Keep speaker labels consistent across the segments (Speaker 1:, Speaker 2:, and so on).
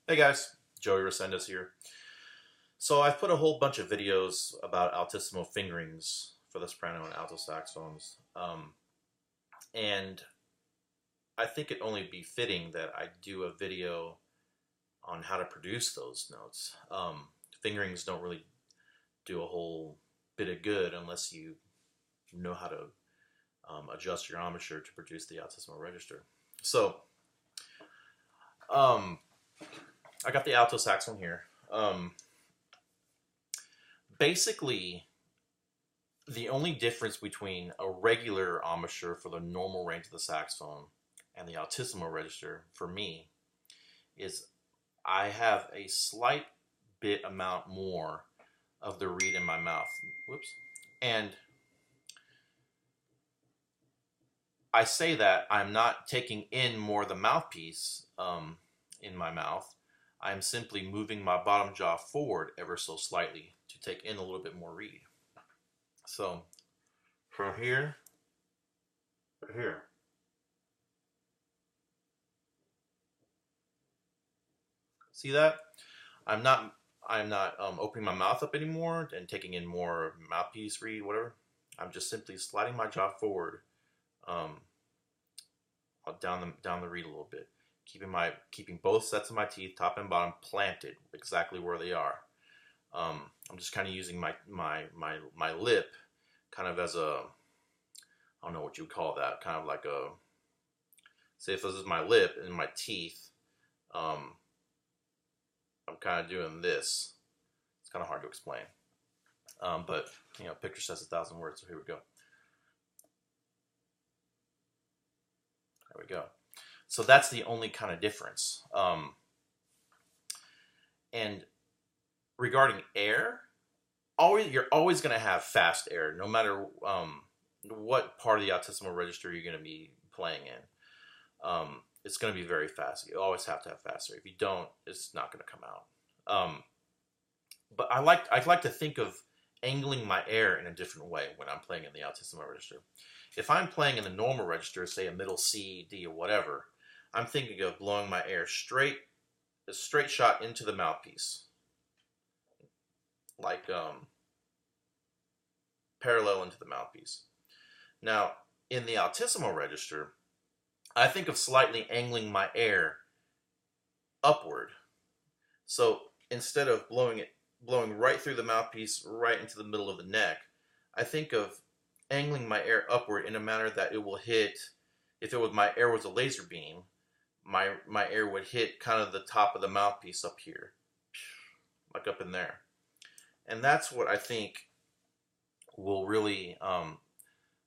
Speaker 1: Hey guys, Joey Resendez here. So I've put a whole bunch of videos about altissimo fingerings for the soprano and alto saxophones, and I think it only be fitting that I do a video on how to produce those notes. Fingerings don't really do a whole bit of good unless you know how to adjust your embouchure to produce the Altissimo Register. So I got the alto saxophone here. Basically, the only difference between a regular embouchure for the normal range of the saxophone and the Altissimo Register for me is I have a slight bit amount more of the reed in my mouth. Whoops. And I say that I'm not taking in more of the mouthpiece in my mouth. I'm simply moving my bottom jaw forward ever so slightly to take in a little bit more reed. So from here to here. See that? I'm not opening my mouth up anymore and taking in more mouthpiece reed, whatever. I'm just simply sliding my jaw forward down the reed a little bit. Keeping both sets of my teeth, top and bottom, planted exactly where they are. I'm just kind of using my lip, kind of as a, I don't know what you would call that, kind of like a, say if this is my lip and my teeth, I'm kind of doing this. It's kind of hard to explain, but you know, picture says 1,000 words. So here we go. There we go. So that's the only kind of difference. And regarding air, you're always going to have fast air, no matter what part of the Altissimo Register you're going to be playing in. It's going to be very fast. You always have to have fast air. If you don't, it's not going to come out. But I like to think of angling my air in a different way when I'm playing in the Altissimo Register. If I'm playing in the normal register, say a middle C, D, or whatever, I'm thinking of blowing my air a straight shot into the mouthpiece, like parallel into the mouthpiece. Now, in the Altissimo Register, I think of slightly angling my air upward. So instead of blowing right through the mouthpiece, right into the middle of the neck, I think of angling my air upward in a manner that it will hit, if my air was a laser beam, my air would hit kind of the top of the mouthpiece up here, like up in there. And that's what I think will really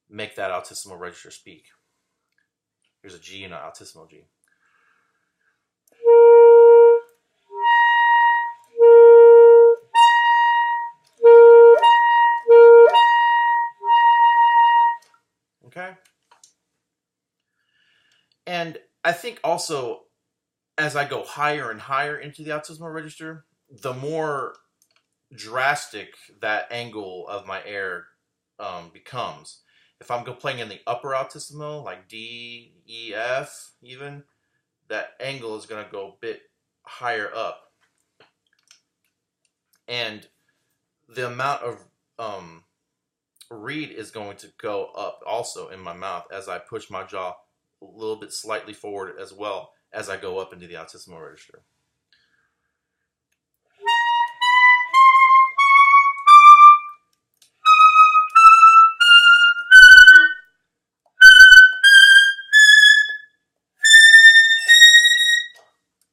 Speaker 1: make that Altissimo Register speak. Here's a G and an Altissimo G. Okay? And I think also, as I go higher and higher into the Altissimo Register, the more drastic that angle of my air becomes. If I'm playing in the upper Altissimo, like D, E, F even, that angle is going to go a bit higher up. And the amount of reed is going to go up also in my mouth as I push my jaw a little bit slightly forward as well as I go up into the Altissimo Register.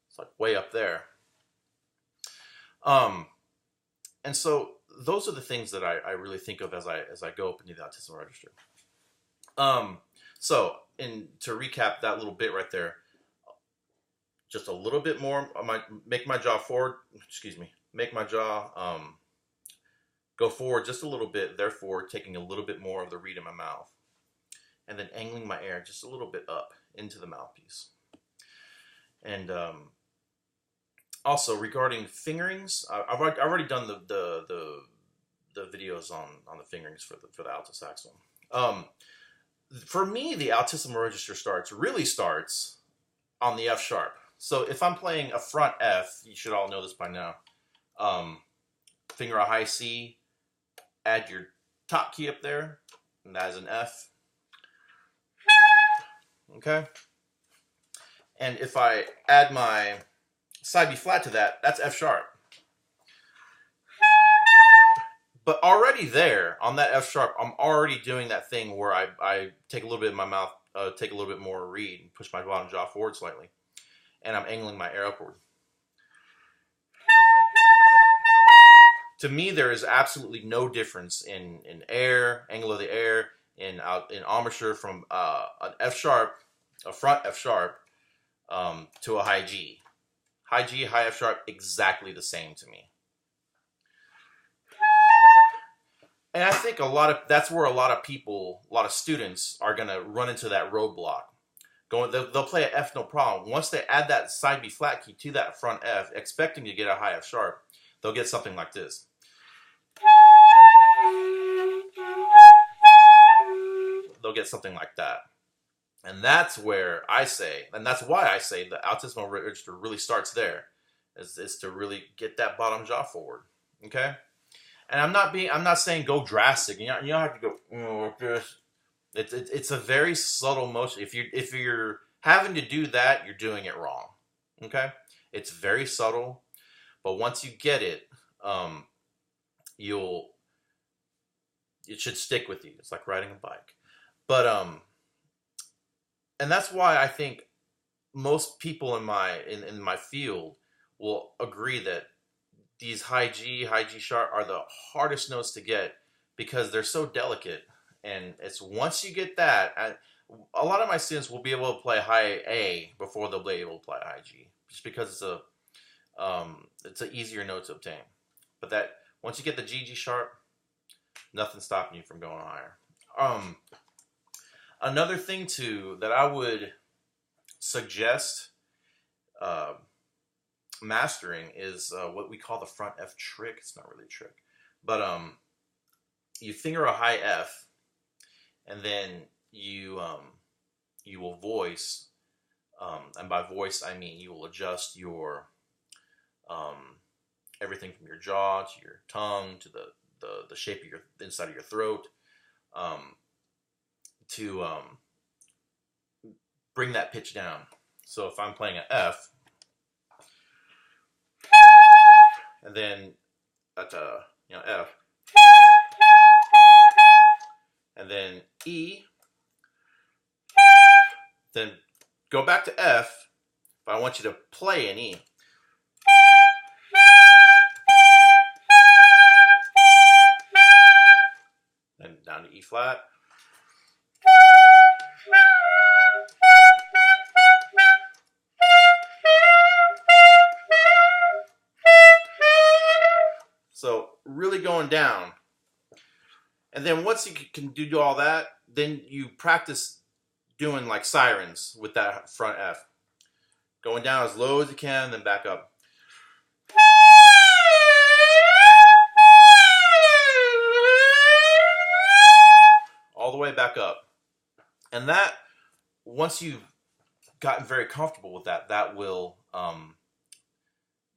Speaker 1: It's like way up there. And so those are the things that I really think of as I go up into the Altissimo Register. So to recap that little bit right there, just a little bit more, make my jaw forward, make my jaw go forward just a little bit, therefore taking a little bit more of the reed in my mouth. And then angling my air just a little bit up into the mouthpiece. And also regarding fingerings, I've already done the videos on the fingerings for the alto saxophone. For me, the Altissimo Register really starts on the F sharp. So if I'm playing a front F, you should all know this by now. Finger a high C, add your top key up there, and that is an F. Okay? And if I add my side B flat to that, that's F sharp. But already there, on that F sharp, I'm already doing that thing where I take a little bit in my mouth, take a little bit more reed, and push my bottom jaw forward slightly. And I'm angling my air upward. To me, there is absolutely no difference in air, angle of the air, in embouchure from an F sharp, a front F sharp, to a high G. High G, high F sharp, exactly the same to me. And I think that's where a lot of people, a lot of students are going to run into that roadblock. They'll play an F no problem. Once they add that side B flat key to that front F, expecting to get a high F sharp, they'll get something like this. They'll get something like that. And that's where I say, and that's why I say the Altissimo Register really starts there, is to really get that bottom jaw forward. Okay? And I'm not saying go drastic. You don't have to go like this. It's a very subtle motion. If you're having to do that, you're doing it wrong. Okay? It's very subtle, but once you get it, it should stick with you. It's like riding a bike. But and that's why I think most people in my field will agree that these high G sharp are the hardest notes to get because they're so delicate. And it's once you get that, a lot of my students will be able to play high A before they'll be able to play high G, just because it's an easier note to obtain. But that once you get the G sharp, nothing's stopping you from going higher. Another thing too that I would suggest mastering is what we call the front F trick. It's not really a trick, but you finger a high F, and then you will voice, and by voice I mean you will adjust your everything from your jaw to your tongue to the shape of the inside of your throat, to bring that pitch down. So if I'm playing an F, and then that's F, and then E, then go back to F, but I want you to play an E. Then down to E flat. So really going down. And then once you can do all that, then you practice doing like sirens with that front F. Going down as low as you can, then back up. All the way back up. And that, once you've gotten very comfortable with that, that will,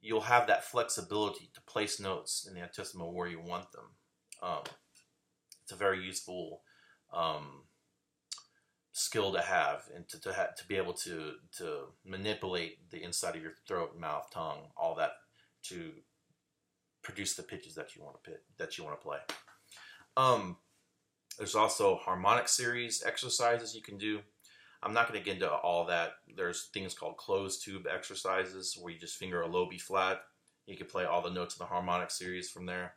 Speaker 1: you'll have that flexibility to place notes in the Altissimo where you want them. It's a very useful skill to have, and to be able to manipulate the inside of your throat, mouth, tongue, all that to produce the pitches that you want to play. There's also harmonic series exercises you can do. I'm not going to get into all that. There's things called closed tube exercises where you just finger a low B flat. You can play all the notes in the harmonic series from there.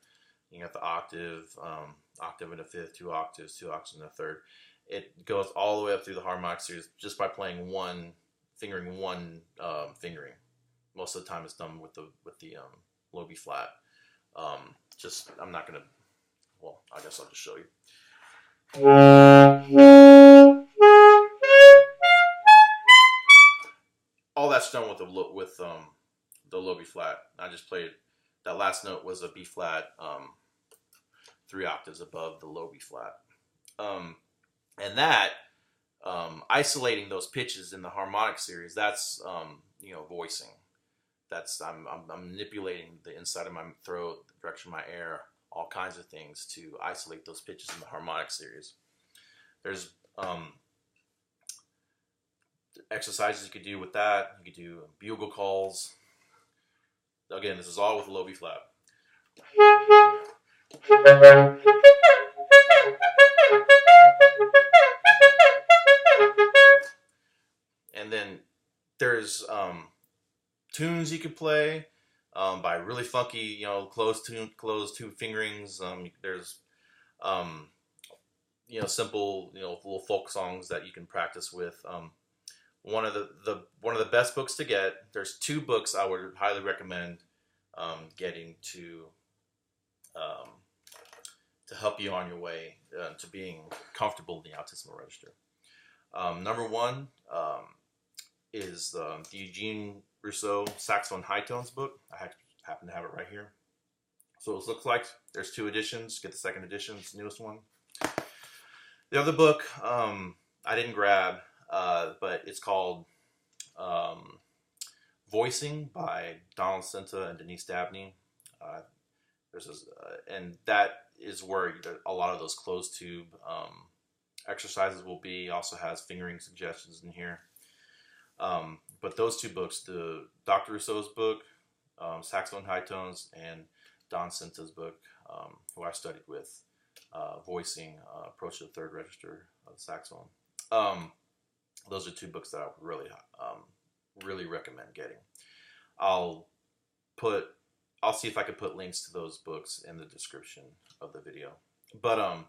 Speaker 1: You got the octave, octave in a fifth, two octaves in a third. It goes all the way up through the harmonic series just by playing fingering one fingering. Most of the time it's done with the low B flat. I'm not going to, well, I guess I'll just show you. All that's done with the low B flat. I just played that last note was a B flat, 3 octaves above the low B flat, and that isolating those pitches in the harmonic series. That's voicing. That's I'm manipulating the inside of my throat, the direction of my air, all kinds of things to isolate those pitches in the harmonic series. There's exercises you could do with that. You could do bugle calls. Again, this is all with a low B flat. And then there's tunes you could play by really funky, closed tube fingerings. There's simple, little folk songs that you can practice with. One of the best books to get. There's 2 books I would highly recommend getting to help you on your way to being comfortable in the Altissimo Register. Number 1 is the Eugene Rousseau Saxophone High Tones book. I happen to have it right here. So it looks like there's 2 editions. Get the 2nd edition, it's the newest one. The other book I didn't grab, but it's called Voicing by Donald Cinta and Denise Dabney. And that is where a lot of those closed tube exercises will be. Also has fingering suggestions in here. But those 2 books, the Dr. Rousseau's book, Saxophone High Tones, and Don Cinta's book, who I studied with, Voicing, Approach to the Third Register of the Saxophone. Those are 2 books that I would really recommend getting. I'll see if I can put links to those books in the description of the video. But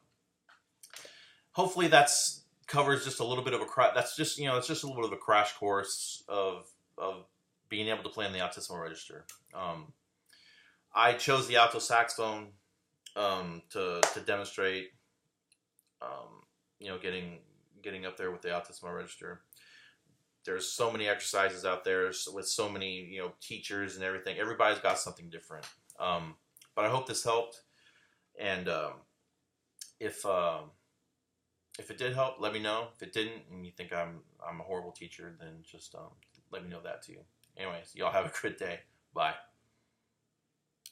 Speaker 1: hopefully that's covers just a little bit of it's just a little bit of a crash course of being able to play in the Altissimo Register. I chose the alto saxophone to demonstrate getting up there with the Altissimo Register. There's so many exercises out there with so many teachers and everything. Everybody's got something different. But I hope this helped. And if it did help, let me know. If it didn't, and you think I'm a horrible teacher, then just let me know that too. Anyways, y'all have a good day. Bye.